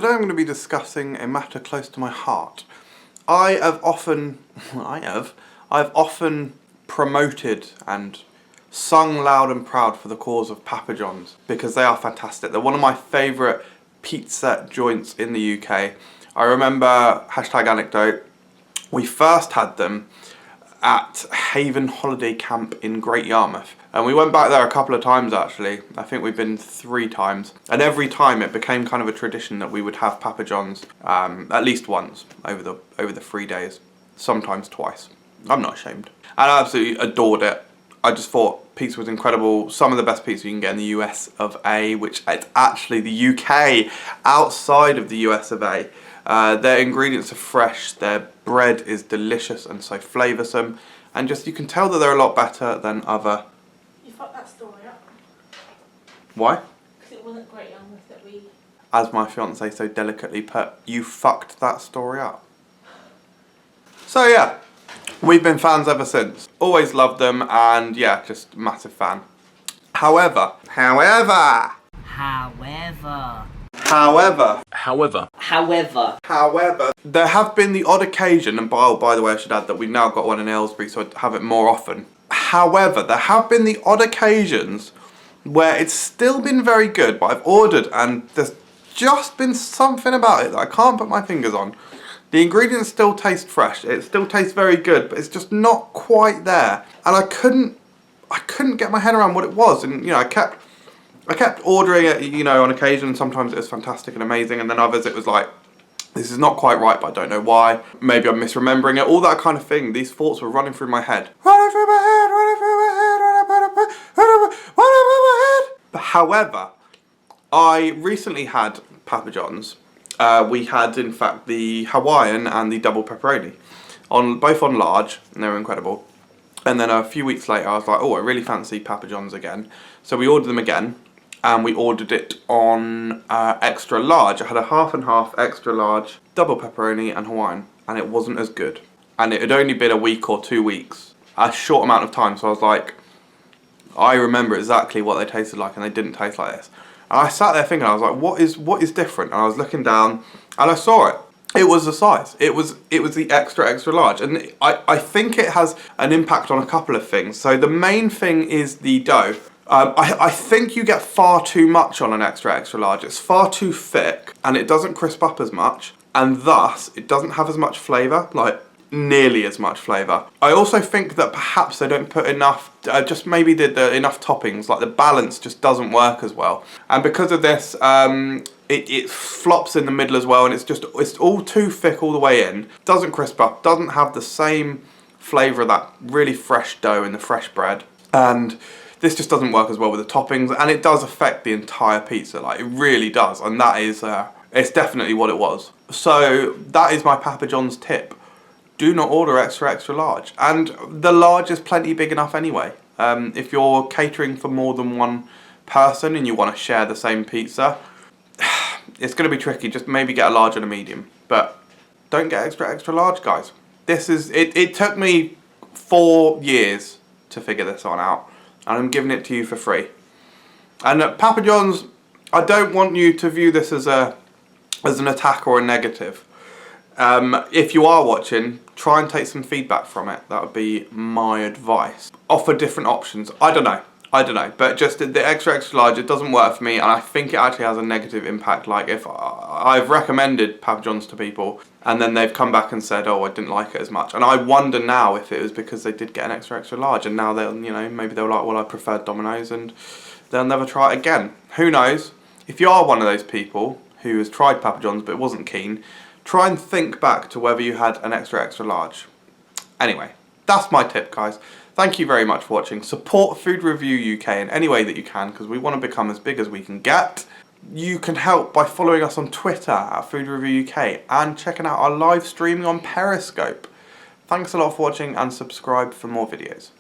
today I'm going to be discussing a matter close to my heart. I've often promoted and sung loud and proud for the cause of Papa John's because they are fantastic. They're one of my favourite pizza joints in the UK. I remember, hashtag anecdote, we first had them at Haven Holiday Camp in Great Yarmouth. And we went back there a couple of times actually. I think we've been 3 times. And every time it became kind of a tradition that we would have Papa John's at least once over the 3 days. Sometimes twice. I'm not ashamed. And I absolutely adored it. I just thought pizza was incredible. Some of the best pizza you can get in the US of A, which is actually the UK outside of the US of A. Their ingredients are fresh, their bread is delicious and so flavoursome, and just you can tell that they're a lot better than other... You fucked that story up. Why? Because it wasn't Great Yarmouth that we... As my fiance so delicately put, you fucked that story up. So yeah, we've been fans ever since. Always loved them, and yeah, just massive fan. However, there have been the odd occasion, and by the way I should add that we've now got one in Aylesbury so I have it more often. However, there have been the odd occasions where it's still been very good, but I've ordered and there's just been something about it that I can't put my fingers on. The ingredients still taste fresh, it still tastes very good, but it's just not quite there. And I couldn't get my head around what it was, and you know, I kept ordering it, you know, on occasion. Sometimes it was fantastic and amazing, and then others it was like, this is not quite right, but I don't know why. Maybe I'm misremembering it, all that kind of thing. These thoughts were running through my head. But however, I recently had Papa John's. We had, in fact, the Hawaiian and the double pepperoni, both on large, and they were incredible. And then a few weeks later, I was like, oh, I really fancy Papa John's again. So we ordered them again. And we ordered it on extra large. I had a half and half extra large, double pepperoni and Hawaiian, and it wasn't as good. And it had only been a week or 2 weeks, a short amount of time, so I was like, I remember exactly what they tasted like, and they didn't taste like this. And I sat there thinking, I was like, what is different? And I was looking down, and I saw it. It was the size. It was the extra large, and I think it has an impact on a couple of things. So the main thing is the dough. I think you get far too much on an extra large. It's far too thick and it doesn't crisp up as much, and thus it doesn't have as much flavour, like nearly as much flavour. I also think that perhaps they don't put enough, just maybe enough toppings, like the balance just doesn't work as well. And because of this, it flops in the middle as well, and it's all too thick all the way in. Doesn't crisp up, doesn't have the same flavour of that really fresh dough and the fresh bread. And this just doesn't work as well with the toppings, and it does affect the entire pizza, like it really does, and that is, it's definitely what it was. So that is my Papa John's tip. Do not order extra large, and the large is plenty big enough anyway. If you're catering for more than one person and you want to share the same pizza, it's going to be tricky. Just maybe get a large and a medium, but don't get extra large, guys. This is, it took me 4 years to figure this one out. And I'm giving it to you for free. And at Papa John's, I don't want you to view this as an attack or a negative. If you are watching, try and take some feedback from it. That would be my advice. Offer different options. I don't know. But just the extra large, it doesn't work for me, and I think it actually has a negative impact. Like if I've recommended Papa John's to people, and then they've come back and said, oh, I didn't like it as much. And I wonder now if it was because they did get an extra large, and now they'll, you know, maybe they'll like, well, I preferred Domino's, and they'll never try it again. Who knows? If you are one of those people who has tried Papa John's but wasn't keen, try and think back to whether you had an extra large. Anyway, that's my tip, guys. Thank you very much for watching. Support Food Review UK in any way that you can, because we want to become as big as we can get. You can help by following us on Twitter at Food Review UK and checking out our live streaming on Periscope. Thanks a lot for watching, and subscribe for more videos.